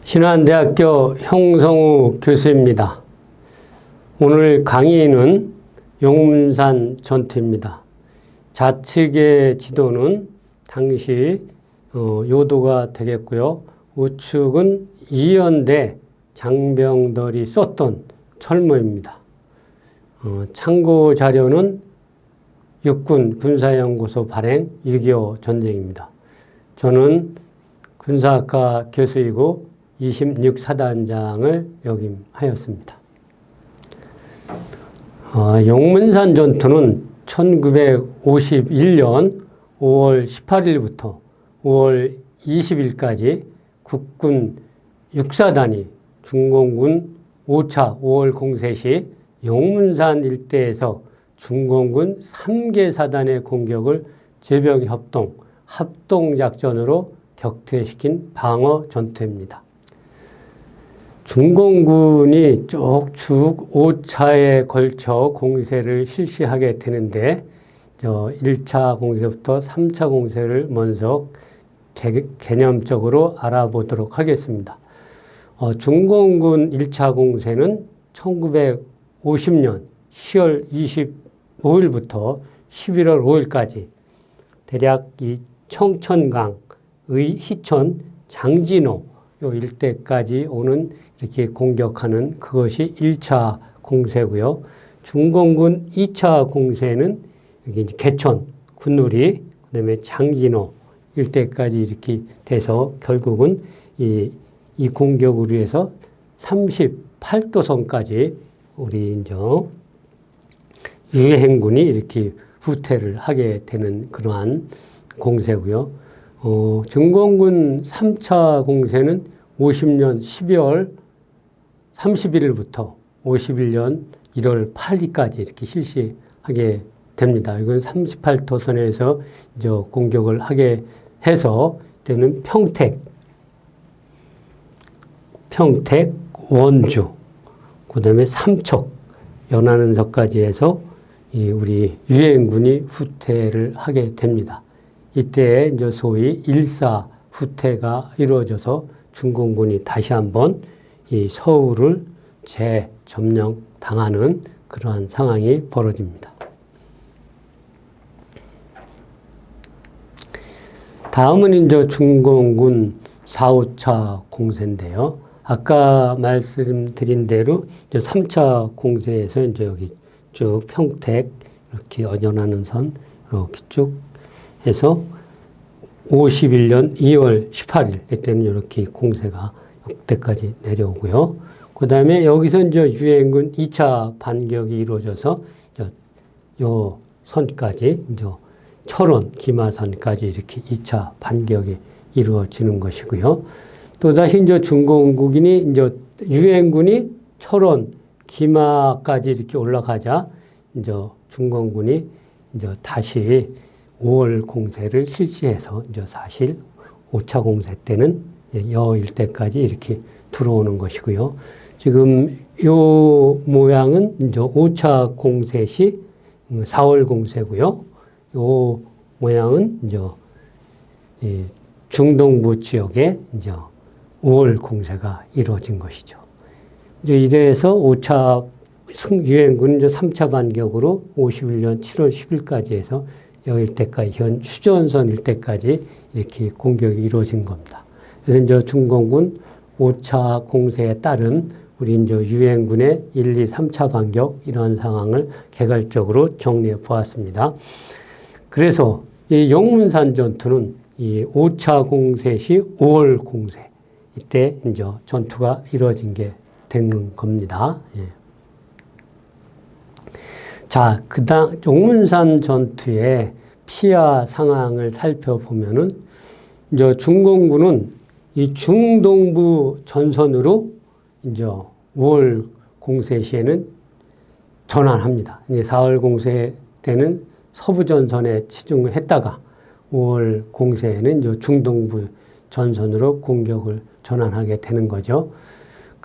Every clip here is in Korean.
신안대학교 형성우 교수입니다. 오늘 강의는 용문산 전투입니다. 좌측의 지도는 당시 요도가 되겠고요. 우측은 이연대 장병들이 썼던 철모입니다. 참고 자료는 육군 군사연구소 발행 6.25 전쟁입니다. 저는 군사학과 교수이고 26사단장을 역임하였습니다. 용문산 전투는 1951년 5월 18일부터 5월 20일까지 국군 6사단이 중공군 5차 5월 공세 시 용문산 일대에서 중공군 3개 사단의 공격을 제병협동, 합동작전으로 격퇴시킨 방어 전투입니다. 중공군이 쭉 5차에 걸쳐 공세를 실시하게 되는데 1차 공세부터 3차 공세를 먼저 개념적으로 알아보도록 하겠습니다. 중공군 1차 공세는 1950년 10월 25일부터 11월 5일까지 대략 이 청천강의 희천 장진호 요 일대까지 오는 이렇게 공격하는 그것이 1차 공세고요. 중공군 2차 공세는 여기 이제 개천, 군누리, 그다음에 장진호 일대까지 이렇게 돼서 결국은 이 공격으로 해서 38도선까지 우리 이제 유해행군이 이렇게 후퇴를 하게 되는 그러한 공세고요. 중공군 3차 공세는 50년 12월 31일부터 51년 1월 8일까지 이렇게 실시하게 됩니다. 이건 38도선에서 이제 공격을 하게 해서 때는 평택, 원주, 그 다음에 삼척, 연안은서까지 해서 우리 유해행군이 후퇴를 하게 됩니다. 이때 이제 소위 일사 후퇴가 이루어져서 중공군이 다시 한번 이 서울을 재점령 당하는 그러한 상황이 벌어집니다. 다음은 이제 중공군 4, 5차 공세인데요. 아까 말씀드린 대로 이제 3차 공세에서 이제 여기 쭉 평택 이렇게 연연하는 선 이렇게 쭉 해서 51년 2월 18일 이때는 이렇게 공세가 역대까지 내려오고요. 그 다음에 여기서 이제 유해행군 2차 반격이 이루어져서 요 선까지 이제 철원, 기마선까지 이렇게 2차 반격이 이루어지는 것이고요. 또 다시 이제 중공군이 이제 유해행군이 철원, 기마까지 이렇게 올라가자 이제 중공군이 이제 다시 5월 공세를 실시해서 이제 사실 5차 공세 때는 여 일대까지 이렇게 들어오는 것이고요. 지금 요 모양은 이제 5차 공세 시 4월 공세고요. 요 모양은 이제 중동부 지역에 이제 5월 공세가 이루어진 것이죠. 이제 이래서 5차 유해행군은 이제 3차 반격으로 51년 7월 10일까지 해서 여 일대까지 현 휴전선 일대까지 이렇게 공격이 이루어진 겁니다. 그래서 이제 중공군 5차 공세에 따른 우리 이제 유해행군의 1, 2, 3차 반격 이러한 상황을 개괄적으로 정리해 보았습니다. 그래서 이 용문산 전투는 이 5차 공세 시 5월 공세 이때 이제 전투가 이루어진 게 되는 겁니다. 예. 자, 그다음 용문산 전투의 피하 상황을 살펴보면은 이제 중공군은 이 중동부 전선으로 이제 5월 공세 시에는 전환합니다. 이제 4월 공세 때는 서부 전선에 치중을 했다가 5월 공세에는 이제 중동부 전선으로 공격을 전환하게 되는 거죠.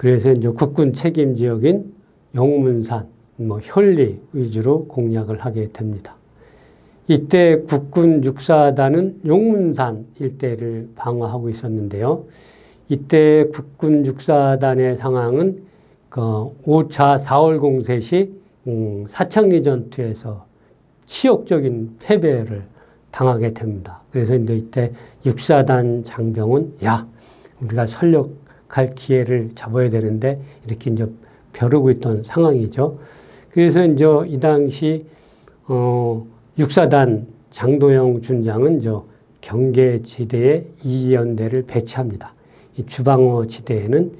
그래서 이제 국군 책임 지역인 용문산, 현리 위주로 공략을 하게 됩니다. 이때 국군 육사단은 용문산 일대를 방어하고 있었는데요. 이때 국군 육사단의 상황은 5차 4월 공세 시 사창리 전투에서 치욕적인 패배를 당하게 됩니다. 그래서 이제 이때 육사단 장병은 우리가 설력할 기회를 잡아야 되는데 이렇게 이제 벼르고 있던 상황이죠. 그래서 이제 이 당시 육사단 장도영 준장은 경계지대에 2연대를 배치합니다. 이 주방어 지대에는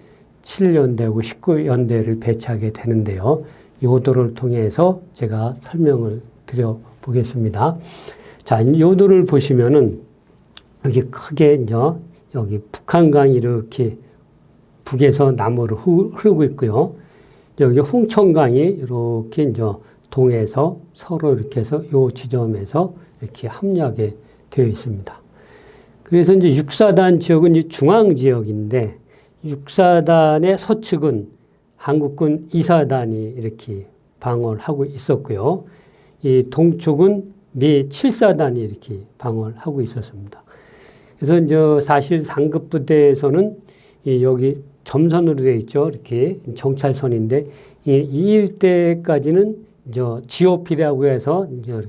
7연대하고 19연대를 배치하게 되는데요. 요도를 통해서 제가 설명을 드려보겠습니다. 자, 요도를 보시면은 여기 크게 이제 여기 북한강이 이렇게 북에서 남으로 흐르고 있고요. 여기 홍천강이 이렇게 이제 동에서 서로 이렇게 해서 요 지점에서 이렇게 합류하게 되어 있습니다. 그래서 이제 육사단 지역은 이 중앙 지역인데 육사단의 서측은 한국군 2사단이 이렇게 방어를 하고 있었고요. 이 동쪽은 미 7사단이 이렇게 방어를 하고 있었습니다. 그래서 이제 사실 상급 부대에서는 여기 점선으로 되어 있죠. 이렇게 정찰선인데 이 일대까지는 GOP라고 해서 이제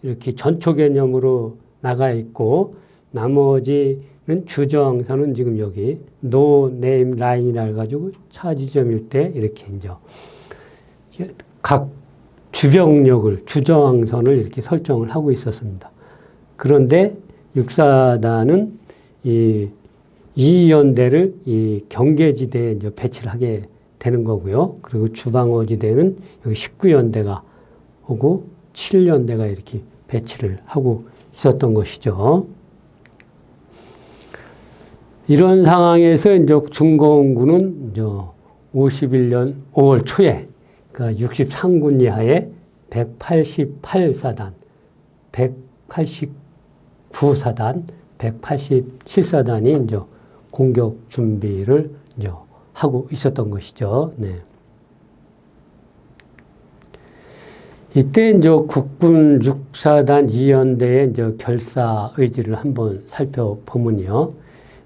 이렇게 전초 개념으로 나가 있고 나머지는 주저항선은 지금 여기 노 네임 라인이라 해가지고 차 지점일 때 이렇게 이제 각 주병력을 주저항선을 이렇게 설정을 하고 있었습니다. 그런데 육사단은 이 2연대를 이 경계지대에 이제 배치를 하게 되는 거고요. 그리고 주방어지대는 여기 19연대가 오고 7연대가 이렇게 배치를 하고 있었던 것이죠. 이런 상황에서 이제 중공군은 이제 51년 5월 초에 그러니까 63군 이하의 188사단, 189사단, 187사단이 이제 공격 준비를 이제 하고 있었던 것이죠. 네. 이때 이제 국군 6사단 2연대의 이제 결사 의지를 한번 살펴보면요.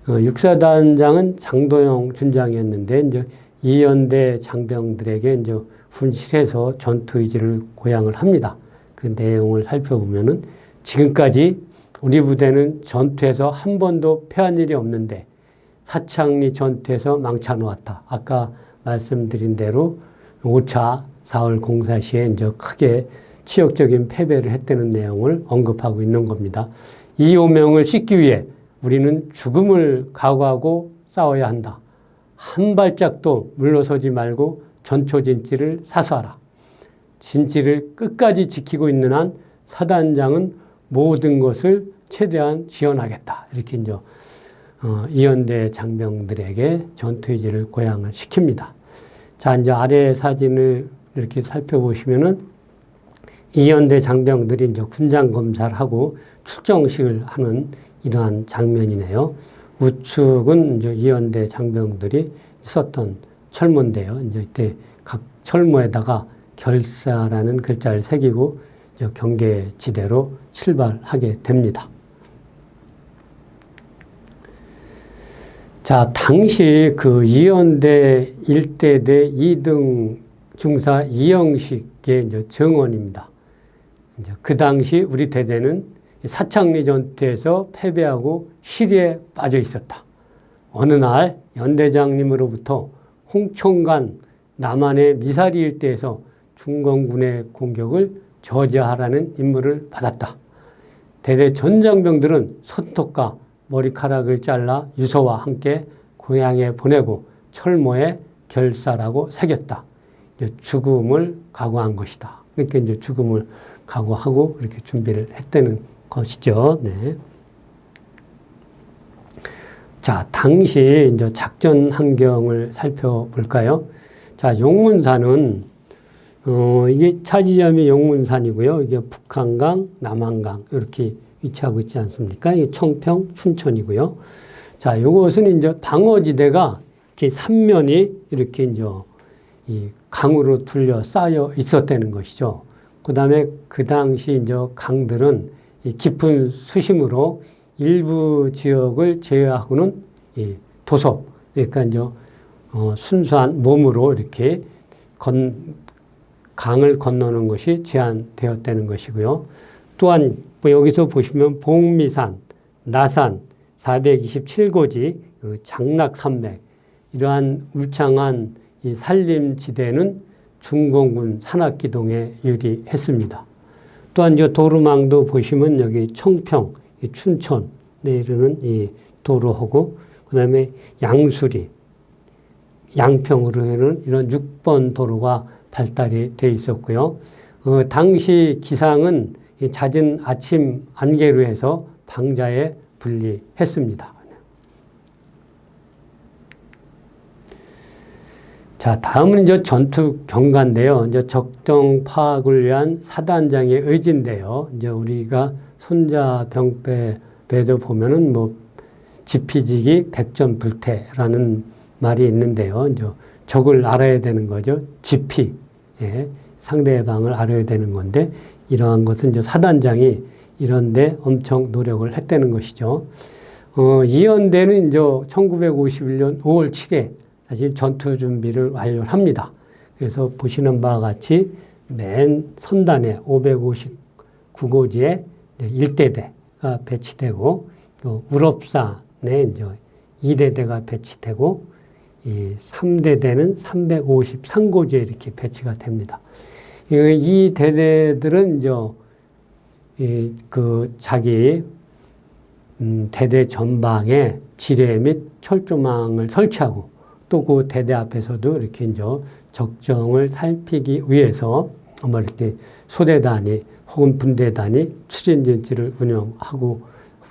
6사단장은 장도영 준장이었는데 이제 2연대 장병들에게 이제 분실해서 전투 의지를 고양을 합니다. 그 내용을 살펴보면은 지금까지 우리 부대는 전투에서 한 번도 패한 일이 없는데 사창리 전투에서 망쳐 놓았다. 아까 말씀드린 대로 5차 4월 공사 시에 이제 크게 치욕적인 패배를 했다는 내용을 언급하고 있는 겁니다. 이 오명을 씻기 위해 우리는 죽음을 각오하고 싸워야 한다. 한 발짝도 물러서지 말고 전초진지를 사수하라. 진지를 끝까지 지키고 있는 한 사단장은 모든 것을 최대한 지원하겠다. 이렇게 이제 이연대 장병들에게 전투의지를 고양을 시킵니다. 자, 이제 아래 사진을 이렇게 살펴보시면은 이연대 장병들이 이제 군장 검사를 하고 출정식을 하는 이러한 장면이네요. 우측은 이제 이연대 장병들이 썼던 철모인데요. 이제 이때 각 철모에다가 결사라는 글자를 새기고 이제 경계지대로 출발하게 됩니다. 자, 당시 그 이연대 1대대 2등 중사 이영식의 이제 정원입니다. 이제 그 당시 우리 대대는 사창리 전투에서 패배하고 시리에 빠져 있었다. 어느 날 연대장님으로부터 홍천간 남한의 미사리 일대에서 중공군의 공격을 저지하라는 임무를 받았다. 대대 전장병들은 손톱과 머리카락을 잘라 유서와 함께 고향에 보내고 철모에 결사라고 새겼다. 이제 죽음을 각오한 것이다. 그러니까 이제 죽음을 각오하고 이렇게 준비를 했다는 것이죠. 네. 자, 당시 이제 작전 환경을 살펴볼까요? 자, 용문산은 이게 차지점이 용문산이고요. 이게 북한강, 남한강 이렇게 위치하고 있지 않습니까? 이게 청평, 춘천이고요. 자, 이것은 이제 방어지대가 이렇게 삼면이 이렇게 이제 이 강으로 둘러싸여 있었다는 것이죠. 그 다음에 그 당시 이제 강들은 이 깊은 수심으로 일부 지역을 제외하고는 이 도섭, 그러니까 이제 순수한 몸으로 이렇게 강을 건너는 것이 제한되었다는 것이고요. 또한 뭐 여기서 보시면 복미산, 나산, 427고지, 장락산맥 이러한 울창한 이 산림지대는 중공군 산악기동에 유리했습니다. 또한 이 도루망도 보시면 여기 청평, 춘천에 이르는 이 도로하고 그다음에 양수리, 양평으로 하는 이런 6번 도로가 발달이 돼 있었고요. 당시 기상은 잦은 아침 안개로 해서 방자에 분리했습니다. 자, 다음은 이제 전투 경과인데요. 이제 적정 파악을 위한 사단장의 의지인데요. 이제 우리가 손자병배도 보면은 뭐 지피지기 백전불태라는 말이 있는데요. 이제 적을 알아야 되는 거죠. 지피, 예, 상대방을 알아야 되는 건데 이러한 것은 이제 사단장이 이런데 엄청 노력을 했다는 것이죠. 이연대는 이제 1951년 5월 7일 사실 전투 준비를 완료합니다. 그래서 보시는 바와 같이 맨 선단에 559고지에 1대대가 배치되고 또 우럽산에 이제 2대대가 배치되고 이 3대대는 353고지에 이렇게 배치가 됩니다. 이 대대들은 이제 그 자기 대대 전방에 지뢰 및 철조망을 설치하고 또 그 대대 앞에서도 이렇게 이제 적정을 살피기 위해서 아마 이렇게 소대단이 혹은 분대단이 추진진지를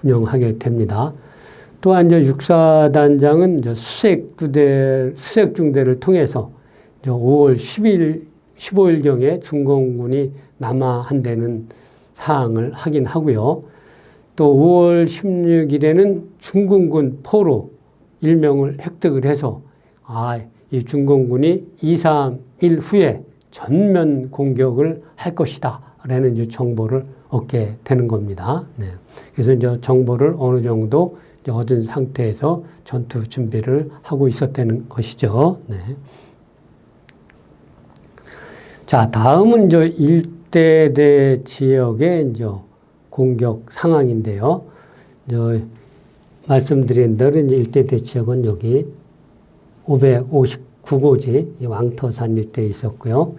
운영하게 됩니다. 또한 이제 육사단장은 이제 수색중대를 통해서 이제 5월 15일경에 중공군이 남하한다는 사항을 확인하고요. 또 5월 16일에는 중공군 포로 일명을 획득을 해서 이 중공군이 2, 3일 후에 전면 공격을 할 것이다 라는 이제 정보를 얻게 되는 겁니다. 네. 그래서 이제 정보를 어느 정도 이제 얻은 상태에서 전투 준비를 하고 있었다는 것이죠. 네. 자, 다음은 이제 일대대 지역의 이제 공격 상황인데요. 이제 말씀드린 대로 일대대 지역은 여기 559고지 왕터산 일대에 있었고요.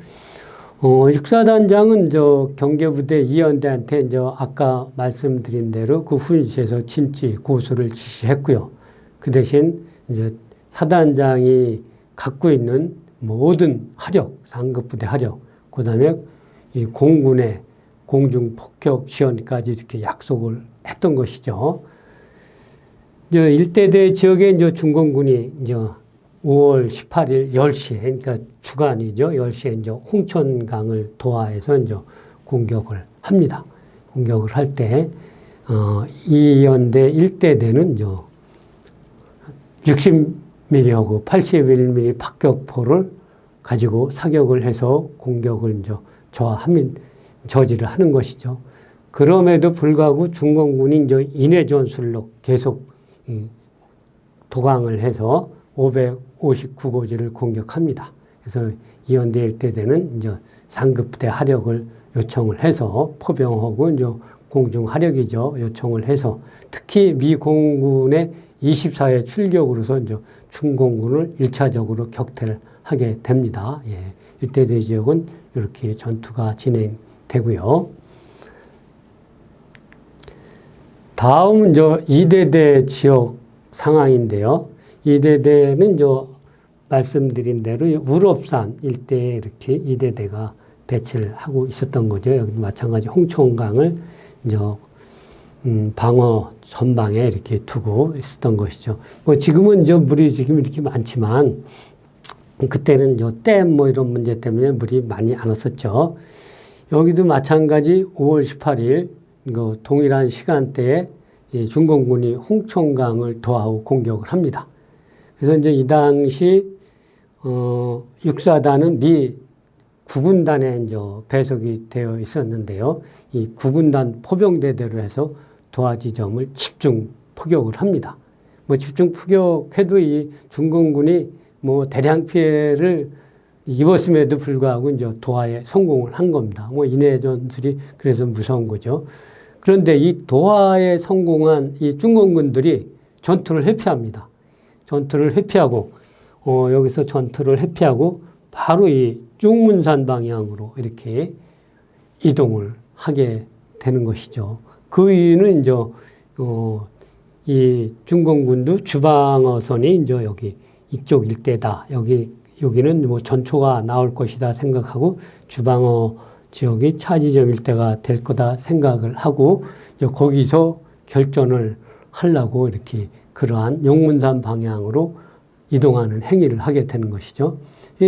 육사단장은 경계부대 이연대한테 이제 아까 말씀드린 대로 그 훈시에서 진지 고수를 지시했고요. 그 대신 이제 사단장이 갖고 있는 모든 화력, 상급부대 화력, 그 다음에 이 공군의 공중 폭격 지원까지 이렇게 약속을 했던 것이죠. 이제 일대대 지역에 이제 중공군이 이제 5월 18일 10시에, 그러니까 주간이죠. 10시에 이제 홍천강을 도하해서 이제 공격을 합니다. 공격을 할 때, 이연대 1대대는 이제 60mm하고 81mm 박격포를 가지고 사격을 해서 공격을 이제 저지를 하는 것이죠. 그럼에도 불구하고 중공군이 이제 인해 전술로 계속 도강을 해서 559고지를 공격합니다. 그래서 이연대 일대대는 이제 상급부대 하력을 요청을 해서 포병하고 이제 공중 하력이죠. 요청을 해서 특히 미 공군의 24회 출격으로서 이제 중공군을 1차적으로 격퇴를 하게 됩니다. 예. 일대대 지역은 이렇게 전투가 진행되고요. 다음은 이제 2대대 지역 상황인데요. 2대대는 이제 말씀드린 대로 우럽산 일대에 이렇게 2대대가 배치를 하고 있었던 거죠. 여기도 마찬가지 홍천강을 이제 방어 전방에 이렇게 두고 있었던 것이죠. 뭐 지금은 이제 물이 지금 이렇게 많지만 그때는 댐 이런 문제 때문에 물이 많이 안 왔었죠. 여기도 마찬가지 5월 18일 동일한 시간대에 중공군이 홍천강을 도하고 공격을 합니다. 그래서 이제 이 당시, 6사단은 미 9군단에 이제 배속이 되어 있었는데요. 이 9군단 포병대대로 해서 도하지점을 집중 포격을 합니다. 뭐 집중 포격해도 이 중공군이 뭐 대량 피해를 입었음에도 불구하고 이제 도하에 성공을 한 겁니다. 뭐 인해 전술이 그래서 무서운 거죠. 그런데 이 도하에 성공한 이 중공군들이 전투를 회피합니다. 전투를 회피하고, 여기서 전투를 회피하고 바로 이 용문산 방향으로 이렇게 이동을 하게 되는 것이죠. 그 이유는 이제, 이 중공군도 주방어선이 이제 여기 이쪽 일대다. 여기는 뭐 전초가 나올 것이다 생각하고 주방어 지역이 차지점 일대가 될 거다 생각을 하고 거기서 결전을 하려고 이렇게 그러한 용문산 방향으로 이동하는 행위를 하게 되는 것이죠.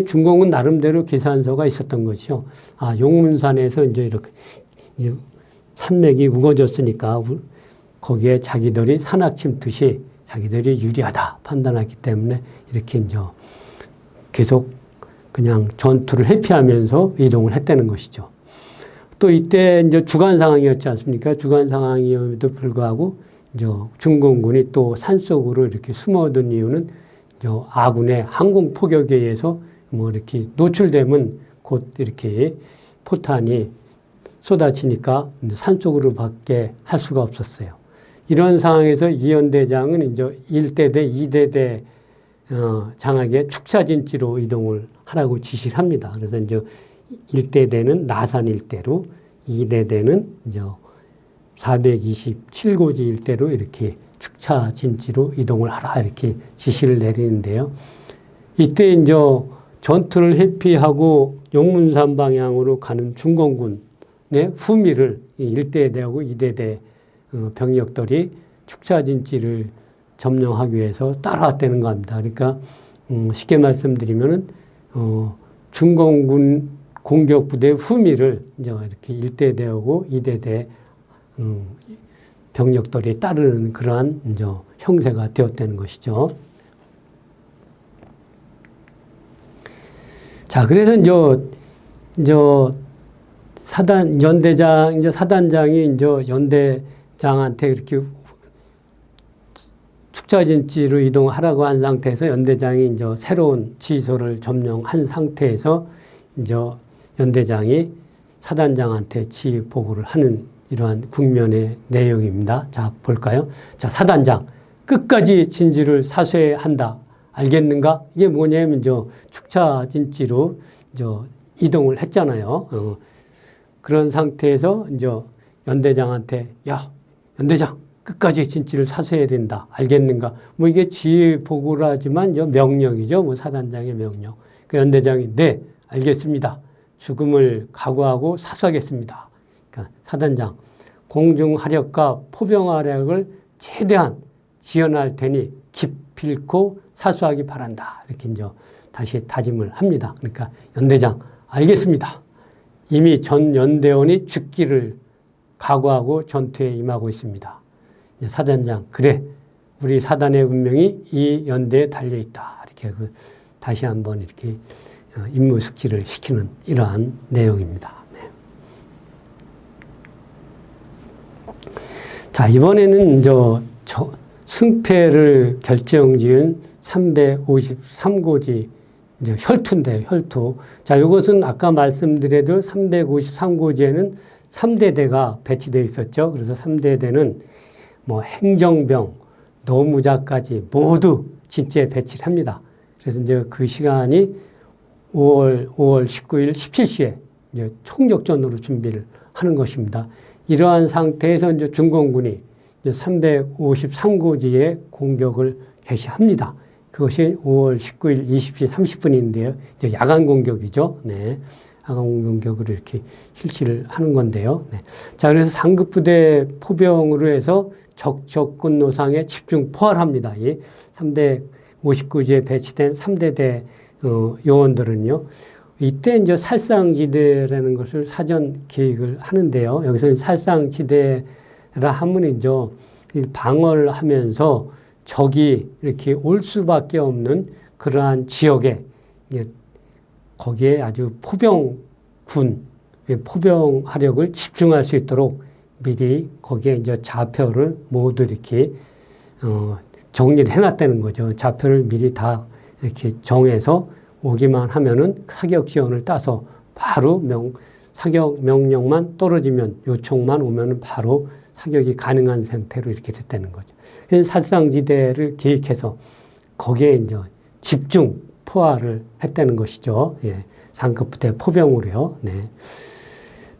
중공은 나름대로 계산서가 있었던 것이죠. 아, 용문산에서 이제 이렇게 산맥이 우거졌으니까 거기에 자기들이 산악침투시 자기들이 유리하다 판단했기 때문에 이렇게 이제 계속 그냥 전투를 회피하면서 이동을 했다는 것이죠. 또 이때 이제 주간 상황이었지 않습니까? 주간 상황임에도 불구하고 이제 중공군이 또 산속으로 이렇게 숨어든 이유는 이제 아군의 항공 포격에 의해서 뭐 이렇게 노출되면 곧 이렇게 포탄이 쏟아지니까 산속으로 밖에 할 수가 없었어요. 이런 상황에서 이연대장은 이제 1대대, 2대대 장악의 축사진지로 이동을 하라고 지시를 합니다. 그래서 이제 1대대는 나산 일대로, 2대대는 이제 427고지 일대로 이렇게 축사진지로 이동을 하라 이렇게 지시를 내리는데요. 이때 이제 전투를 회피하고 용문산 방향으로 가는 중공군의 후미를 1대대하고 2대대 병력들이 축사진지를 점령하기 위해서 따라왔다는 겁니다. 그러니까 쉽게 말씀드리면은 중공군 공격부대 후미를 이제 이렇게 1대대하고 2대대 병력들이 따르는 그러한 이제 형세가 되었다는 것이죠. 자, 그래서 이제 사단장이 이제 연대장한테 이렇게 축사진지로 이동하라고 한 상태에서 연대장이 이제 새로운 지휘소를 점령한 상태에서 이제 연대장이 사단장한테 지휘 보고를 하는 이러한 국면의 내용입니다. 자, 볼까요? 자, 사단장, 끝까지 진지를 사수해야 한다. 알겠는가? 이게 뭐냐면 이제 축사진지로 이제 이동을 했잖아요. 그런 상태에서 이제 연대장한테 야, 연대장 끝까지 진지를 사수해야 된다. 알겠는가? 뭐 이게 지휘 보고라지만 이제 명령이죠. 뭐 사단장의 명령. 그 연대장이 네, 알겠습니다. 죽음을 각오하고 사수하겠습니다. 그러니까 사단장, 공중하력과 포병하력을 최대한 지원할 테니 기필코 사수하기 바란다. 이렇게 이제 다시 다짐을 합니다. 그러니까 연대장, 알겠습니다. 이미 전 연대원이 죽기를 각오하고 전투에 임하고 있습니다. 사단장, 그래, 우리 사단의 운명이 이 연대에 달려있다. 이렇게 다시 한번 이렇게 임무 숙지를 시키는 이러한 내용입니다. 네. 자, 이번에는 이제 승패를 결정지은 353고지 이제 혈투인데요, 혈투. 자, 이것은 아까 말씀드려도 353고지에는 3대대가 배치되어 있었죠. 그래서 3대대는 뭐 행정병, 노무자까지 모두 진지에 배치를 합니다. 그래서 이제 그 시간이 5월 19일 17시에 이제 총력전으로 준비를 하는 것입니다. 이러한 상태에서 이제 중공군이 이제 353고지에 공격을 개시합니다. 그것이 5월 19일 20시 30분인데요. 이제 야간 공격이죠. 네. 야간 공격으로 이렇게 실시를 하는 건데요. 네. 자, 그래서 상급부대 포병으로 해서 적군 노상에 집중 포괄합니다. 이 359지에 배치된 3대대 요원들은요. 이때 이제 살상지대라는 것을 사전 계획을 하는데요. 여기서 살상지대라 하면 이제 방어를 하면서 적이 이렇게 올 수밖에 없는 그러한 지역에 거기에 아주 포병 화력을 집중할 수 있도록 미리 거기에 이제 좌표를 모두 이렇게 정리를 해놨다는 거죠. 좌표를 미리 다 이렇게 정해서 오기만 하면은 사격 지원을 따서 바로 사격 명령만 떨어지면 요청만 오면은 바로 사격이 가능한 상태로 이렇게 됐다는 거죠. 그래서 살상지대를 계획해서 거기에 이제 집중 포화를 했다는 것이죠. 예. 상급 부대 포병으로요. 네.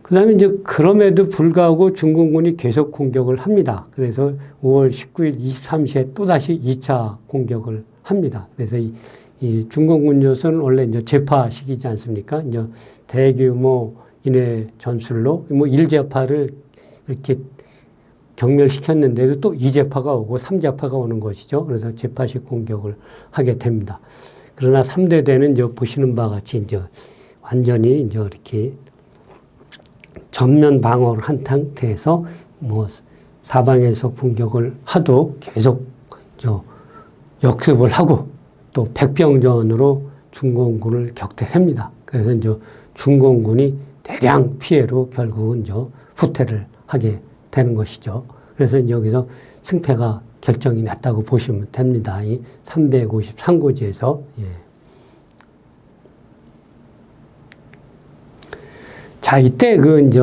그 다음에 이제 그럼에도 불구하고 중공군이 계속 공격을 합니다. 그래서 5월 19일 23시에 또다시 2차 공격을 합니다. 그래서 이 중공군 요소는 원래 이제 제파식이지 않습니까? 이제 대규모 인해 전술로 뭐 1제파를 이렇게 경멸시켰는데도 또 2제파가 오고 3제파가 오는 것이죠. 그래서 제파식 공격을 하게 됩니다. 그러나 3대대는 이제 보시는 바와 같이 이제 완전히 이제 이렇게 전면 방어를 한 상태에서 뭐 사방에서 공격을 하도 계속 역습을 하고 또 백병전으로 중공군을 격퇴합니다. 그래서 이제 중공군이 대량 피해로 결국은 이제 후퇴를 하게 되는 것이죠. 그래서 이제 여기서 승패가 결정이 났다고 보시면 됩니다. 이 353고지에서. 예. 자, 이때 이제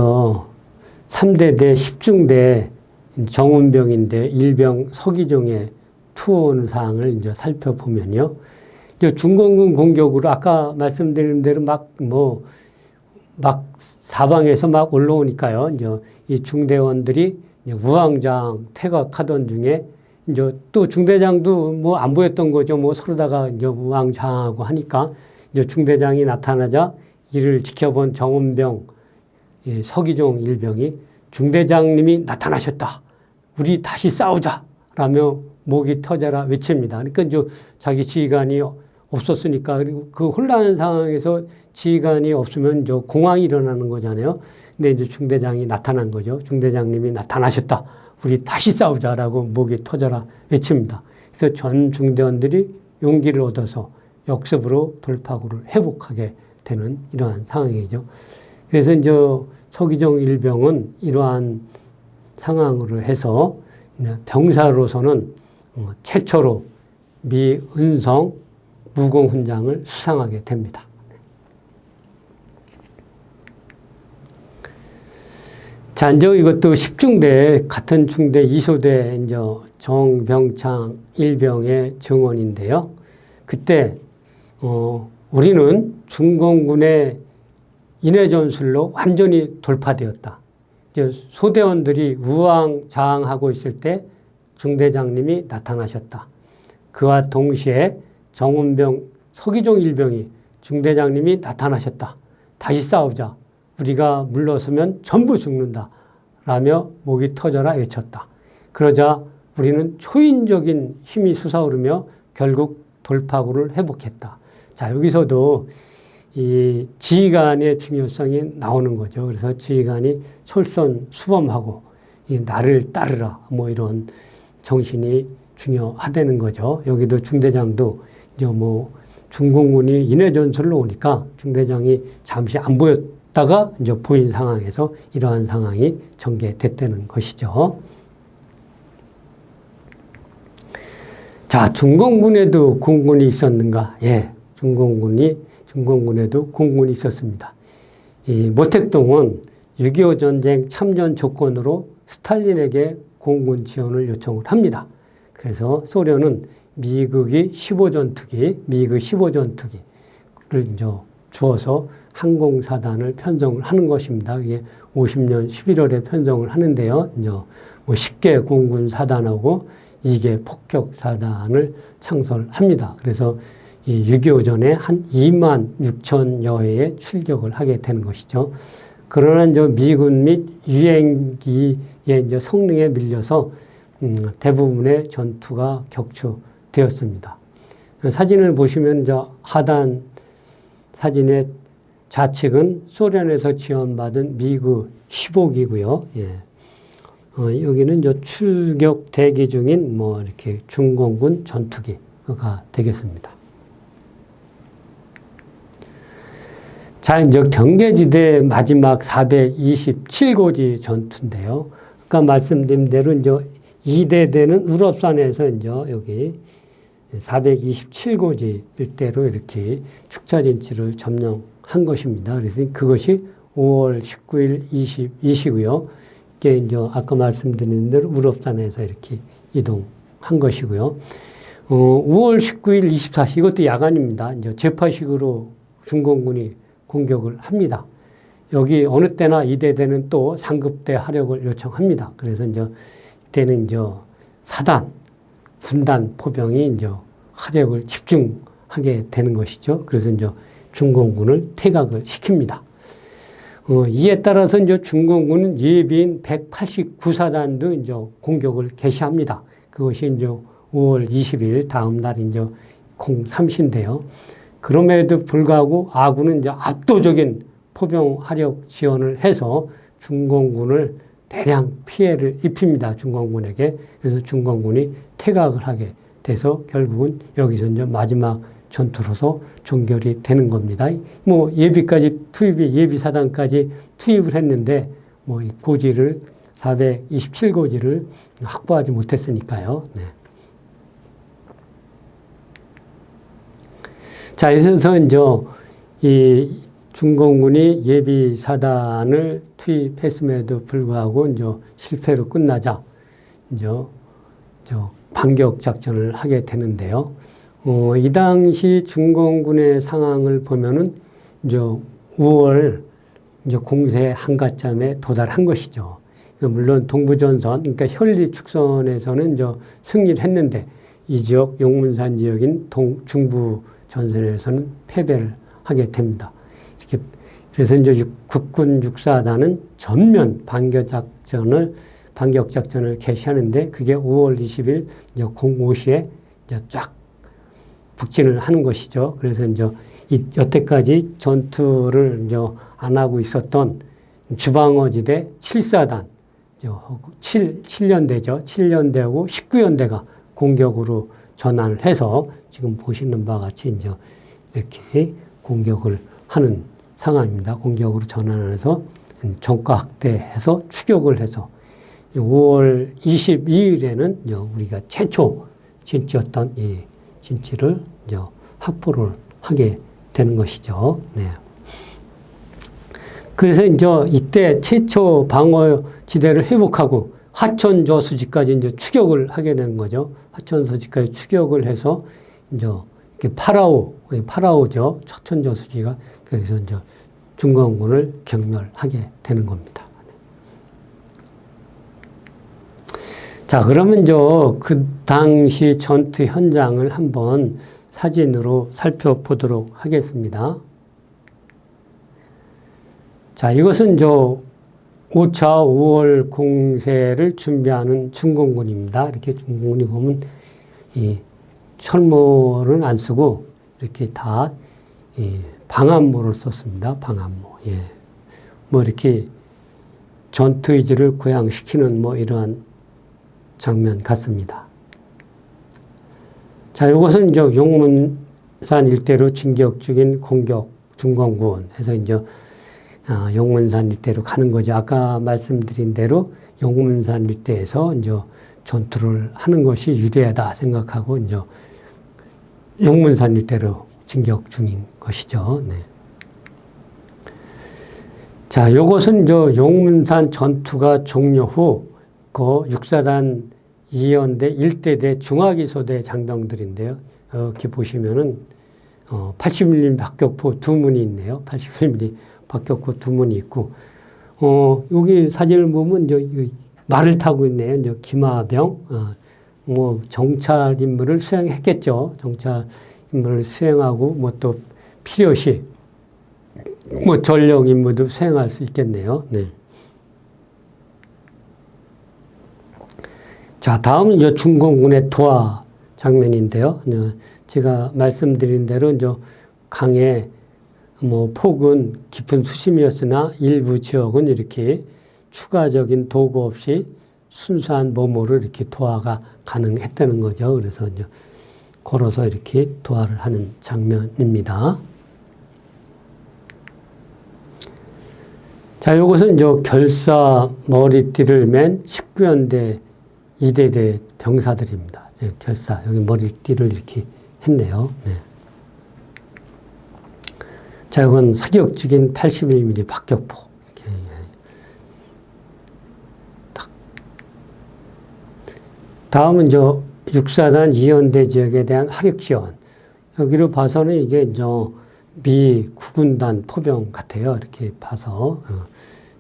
3대대 10중대 정운병인데 일병 서기종의 투혼 사항을 이제 살펴보면요. 이제 중공군 공격으로 아까 말씀드린 대로 막 사방에서 막 올라오니까요. 이제 이 중대원들이 우왕좌왕 퇴각하던 중에 이제 또 중대장도 뭐 안 보였던 거죠. 뭐 서로다가 이제 우왕좌왕하고 하니까 이제 중대장이 나타나자 이를 지켜본 정운병 서기종 일병이 중대장님이 나타나셨다. 우리 다시 싸우자. 라며 목이 터져라 외칩니다. 그러니까 이제 자기 지휘관이 없었으니까 그리고 그 혼란한 상황에서 지휘관이 없으면 이제 공황이 일어나는 거잖아요. 근데 이제 중대장이 나타난 거죠. 중대장님이 나타나셨다. 우리 다시 싸우자라고 목이 터져라 외칩니다. 그래서 전 중대원들이 용기를 얻어서 역습으로 돌파구를 회복하게 되는 이러한 상황이죠. 그래서 이제 서기종 일병은 이러한 상황으로 해서 병사로서는 최초로 미 은성 무공훈장을 수상하게 됩니다. 자, 이제 이것도 10중대 같은 중대 2소대 이제 정병창 일병의 증언인데요. 그때 우리는 중공군의 인해 전술로 완전히 돌파되었다. 이제 소대원들이 우왕좌왕하고 있을 때 중대장님이 나타나셨다. 그와 동시에 정운병 서기종 일병이 중대장님이 나타나셨다. 다시 싸우자. 우리가 물러서면 전부 죽는다. 라며 목이 터져라 외쳤다. 그러자 우리는 초인적인 힘이 솟아오르며 결국 돌파구를 회복했다. 자, 여기서도 이 지휘관의 중요성이 나오는 거죠. 그래서 지휘관이 솔선수범하고 나를 따르라 뭐 이런 정신이 중요하다는 거죠. 여기도 중대장도 이제 뭐 중공군이 인해 전술로 오니까 중대장이 잠시 안 보였다가 이제 보인 상황에서 이러한 상황이 전개됐다는 것이죠. 자, 중공군에도 공군이 있었는가? 예, 중공군에도 공군이 있었습니다. 이 모택동은 6.25 전쟁 참전 조건으로 스탈린에게 공군 지원을 요청을 합니다. 그래서 소련은 미국이 15전투기, 미그 15전투기를 이제 주어서 항공사단을 편성을 하는 것입니다. 이게 50년 11월에 편성을 하는데요. 이제 뭐 10개 공군 사단하고 2개 폭격 사단을 창설합니다. 그래서 이 6.25 전에 한 2만 6천여 회의 출격을 하게 되는 것이죠. 그러나 이제 미군 및 유행기의 이제 성능에 밀려서 대부분의 전투가 격추되었습니다. 사진을 보시면 이제 하단 사진의 좌측은 소련에서 지원받은 미그 15기고요. 예. 여기는 이제 출격 대기 중인 뭐 이렇게 중공군 전투기가 되겠습니다. 자, 이제 경계지대 마지막 427고지 전투인데요. 아까 말씀드린 대로 이제 2대대는 우럽산에서 이제 여기 427고지 일대로 이렇게 축차 진출을 점령한 것입니다. 그래서 그것이 5월 19일 20이고요. 이게 이제 아까 말씀드린 대로 우럽산에서 이렇게 이동한 것이고요. 5월 19일 24시 이것도 야간입니다. 이제 재파식으로 중공군이 공격을 합니다. 여기 어느 때나 이대대는 또 상급대 하력을 요청합니다. 그래서 이제 이때는 이제 사단, 군단 포병이 이제 하력을 집중하게 되는 것이죠. 그래서 이제 중공군을 퇴각을 시킵니다. 이에 따라서 이제 중공군은 예비인 189사단도 이제 공격을 개시합니다. 그것이 이제 5월 20일 다음 날 이제 03시인데요. 그럼에도 불구하고 아군은 이제 압도적인 포병 화력 지원을 해서 중공군을 대량 피해를 입힙니다. 중공군에게. 그래서 중공군이 퇴각을 하게 돼서 결국은 여기서 이제 마지막 전투로서 종결이 되는 겁니다. 뭐 예비까지 투입이 예비 사단까지 투입을 했는데 뭐 이 고지를 427고지를 확보하지 못했으니까요. 네. 자, 그래서 이제 이 중공군이 예비 사단을 투입했음에도 불구하고 이제 실패로 끝나자 이제 반격 작전을 하게 되는데요. 이 당시 중공군의 상황을 보면은 이제 5월 이제 공세 한가점에 도달한 것이죠. 물론 동부전선, 그러니까 현리 축선에서는 이제 승리를 했는데 이 지역 용문산 지역인 중부 전선에서는 패배를 하게 됩니다. 이렇게 그래서 이제 국군 6사단은 전면 반격 작전을 개시하는데 그게 5월 20일 이제 05시에 이제 쫙 북진을 하는 것이죠. 그래서 이제 여태까지 전투를 이제 안 하고 있었던 주방어지대 7사단, 7연대죠. 7연대하고 19연대가 공격으로 전환을 해서 지금 보시는 바와 같이 이제 이렇게 공격을 하는 상황입니다. 공격으로 전환해서 전과 확대해서 추격을 해서 5월 22일에는 우리가 최초 진치였던 이 진치를 이제 확보를 하게 되는 것이죠. 네. 그래서 이제 이때 최초 방어 지대를 회복하고 화천 저수지까지 이제 추격을 하게 되는 거죠. 화천 저수지까지 추격을 해서 이제 파라오죠. 화천 저수지가 거기서 이제 중공군을 경멸하게 되는 겁니다. 자, 그러면 이제 그 당시 전투 현장을 한번 사진으로 살펴보도록 하겠습니다. 자, 이것은 이제 5차 5월 공세를 준비하는 중공군입니다. 이렇게 중공군이 보면 이 철모는 안 쓰고 이렇게 다 방한모를 썼습니다. 방한모. 예. 뭐 이렇게 전투 의지를 고양시키는 뭐 이러한 장면 같습니다. 자, 이것은 이제 용문산 일대로 진격 중인 공격 중공군 해서 이제 용문산 일대로 가는 거죠. 아까 말씀드린 대로 용문산 일대에서 이제 전투를 하는 것이 유리하다 생각하고 이제 용문산 일대로 진격 중인 것이죠. 네. 자, 이것은 이제 용문산 전투가 종료 후 그 6사단 2연대 1대대 중화기소대 장병들인데요. 이렇게 보시면은 81mm 박격포 두 문이 있네요. 81mm 박격포 두 문이 있고, 여기 사진을 보면 이제 말을 타고 있네요. 이제 기마병, 뭐 정찰 임무를 수행했겠죠. 정찰 임무를 수행하고 뭐 또 필요시 뭐 전령 임무도 수행할 수 있겠네요. 네. 자, 다음은 이제 중공군의 투하 장면인데요. 제가 말씀드린 대로 이제 강의 뭐 폭은 깊은 수심이었으나 일부 지역은 이렇게 추가적인 도구 없이 순수한 몸으로 이렇게 도하가 가능했다는 거죠. 그래서 이제 걸어서 이렇게 도하를 하는 장면입니다. 자, 요것은 이제 결사 머리띠를 맨 19연대 이대대 병사들입니다. 결사, 여기 머리띠를 이렇게 했네요. 네. 자, 이건 사격 중인 81mm 박격포. 이렇게. 다음은 이제 육사단 이연대 지역에 대한 화력 지원. 여기로 봐서는 이게 이제 미 9군단 포병 같아요. 이렇게 봐서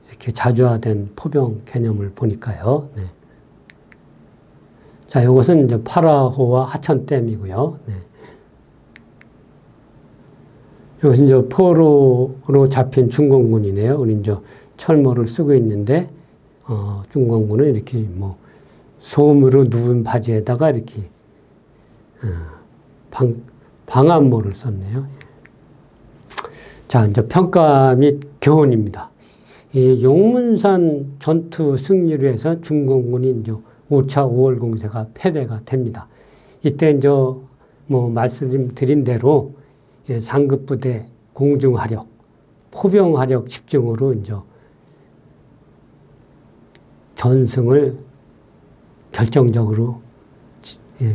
이렇게 자주화된 포병 개념을 보니까요. 네. 자, 이것은 이제 파라호와 하천댐이고요. 네. 여기서 이제 포로로 잡힌 중공군이네요. 우리 이제 철모를 쓰고 있는데, 중공군은 이렇게 뭐, 솜으로 누운 바지에다가 이렇게, 방한모를 썼네요. 자, 이제 평가 및 교훈입니다. 이 용문산 전투 승리로 해서 중공군이 이제 5차 5월 공세가 패배가 됩니다. 이때 이제 뭐 말씀드린 대로 상급부대 공중화력, 포병화력 집중으로 이제 전승을 결정적으로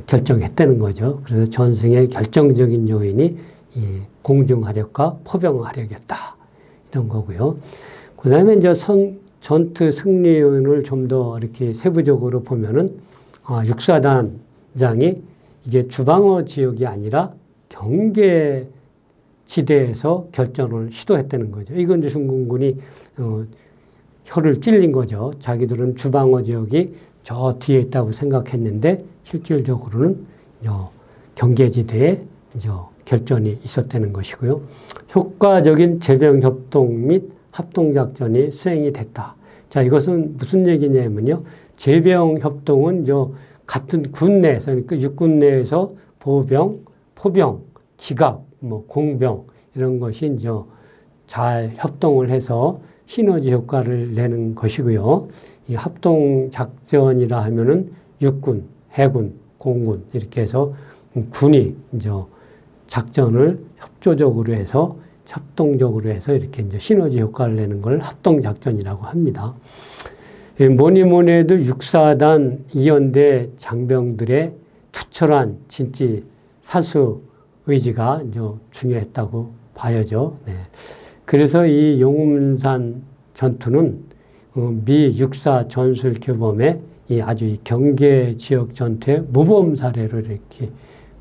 결정했다는 거죠. 그래서 전승의 결정적인 요인이 이 공중화력과 포병화력이었다. 이런 거고요. 그 다음에 이제 전투 승리운을 좀 더 이렇게 세부적으로 보면은, 육사단장이 이게 주방어 지역이 아니라 경계 지대에서 결전을 시도했다는 거죠. 이건 이제 중공군이 혀를 찔린 거죠. 자기들은 주방어 지역이 저 뒤에 있다고 생각했는데 실질적으로는 경계지대에 결전이 있었다는 것이고요. 효과적인 제병 협동 및 합동작전이 수행이 됐다. 자, 이것은 무슨 얘기냐면요. 제병 협동은 같은 군 내에서, 그러니까 육군 내에서 보병, 포병, 기갑, 뭐 공병 이런 것이 이제 잘 협동을 해서 시너지 효과를 내는 것이고요. 이 합동 작전이라 하면은 육군, 해군, 공군 이렇게 해서 군이 이제 작전을 협조적으로 해서 협동적으로 해서 이렇게 이제 시너지 효과를 내는 걸 합동 작전이라고 합니다. 뭐니 뭐니 해도 육사단 이연대 장병들의 투철한 진지 사수 의지가 이제 중요했다고 봐야죠. 네. 그래서 이 용문산 전투는 미 육사 전술 교범의 이 아주 경계 지역 전투의 모범 사례로 이렇게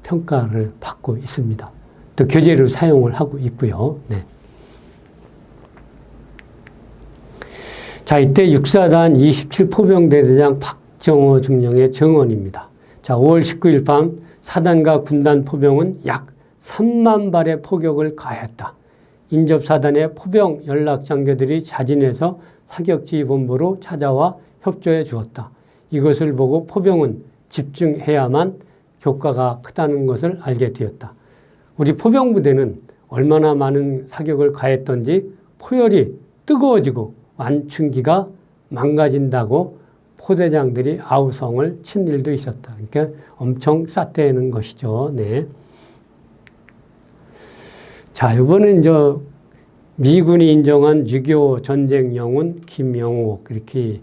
평가를 받고 있습니다. 또 교재로 사용을 하고 있고요. 네. 자, 이때 육사단 27포병대대장 박정호 중령의 증언입니다. 자, 5월 19일 밤 사단과 군단 포병은 약 3만 발의 포격을 가했다. 인접사단의 포병 연락장교들이 자진해서 사격지 본부로 찾아와 협조해 주었다. 이것을 보고 포병은 집중해야만 효과가 크다는 것을 알게 되었다. 우리 포병부대는 얼마나 많은 사격을 가했던지 포열이 뜨거워지고 완충기가 망가진다고 포대장들이 아우성을 친 일도 있었다. 그러니까 엄청 쌌대는 것이죠. 네. 자, 이번엔 미군이 인정한 6.25 전쟁 영웅 김영옥 이렇게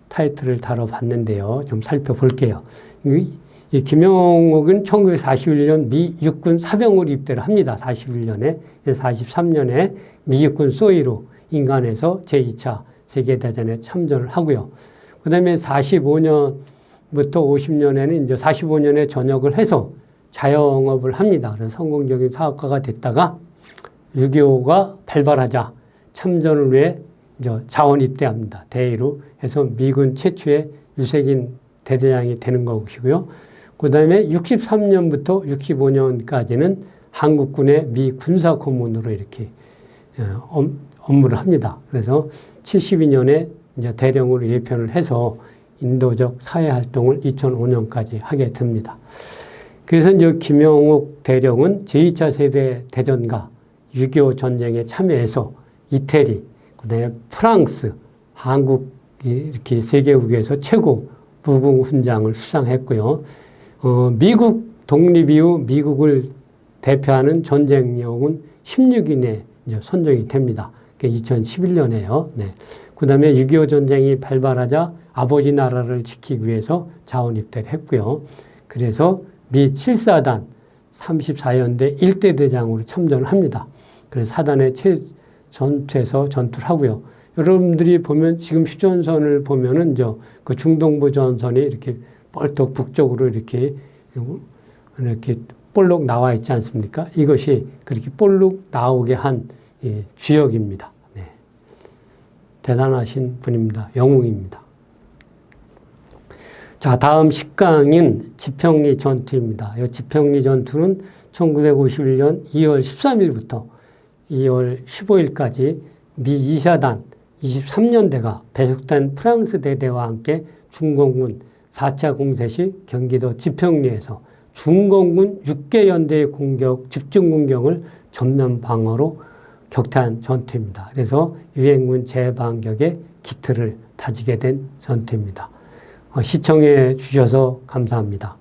타이틀을 다뤄봤는데요. 좀 살펴볼게요. 이 김영옥은 1941년 미 육군 사병으로 입대를 합니다. 41년에. 43년에 미 육군 소위로 인간에서 제2차 세계대전에 참전을 하고요. 그 다음에 45년부터 50년에는 이제 45년에 전역을 해서 자영업을 합니다. 그래서 성공적인 사업가가 됐다가 6.25가 발발하자 참전을 위해 이제 자원 입대합니다. 대위로 해서 미군 최초의 유색인 대대장이 되는 것이고요. 그 다음에 63년부터 65년까지는 한국군의 미 군사 고문으로 이렇게 업무를 합니다. 그래서 72년에 이제 대령으로 예편을 해서 인도적 사회 활동을 2005년까지 하게 됩니다. 그래서 이제 김영옥 대령은 제2차 세계 대전과 6.25 전쟁에 참여해서 이태리, 그다음에 프랑스, 한국 이렇게 세계무기에서 최고 무궁 훈장을 수상했고요. 미국 독립 이후 미국을 대표하는 전쟁력은 16인에 이제 선정이 됩니다. 2011년에요. 네. 그 다음에 6.25 전쟁이 발발하자 아버지 나라를 지키기 위해서 자원 입대를 했고요. 그래서 미 7사단 34연대 1대 대장으로 참전을 합니다. 그래서 사단의 전투에서 전투를 하고요. 여러분들이 보면 지금 휴전선을 보면은 그 중동부 전선이 이렇게 뻘떡 북쪽으로 이렇게 볼록 나와 있지 않습니까? 이것이 그렇게 볼록 나오게 한 주역입니다. 네. 대단하신 분입니다. 영웅입니다. 자, 다음 10강인 지평리 전투입니다. 이 지평리 전투는 1951년 2월 13일부터 2월 15일까지 미 2사단 23년대가 배속된 프랑스 대대와 함께 중공군 4차 공세 시 경기도 지평리에서 중공군 6개 연대의 집중 공격을 전면 방어로 격퇴한 전투입니다. 그래서 유엔군 제방격의 기틀을 다지게 된 전투입니다. 시청해 주셔서 감사합니다.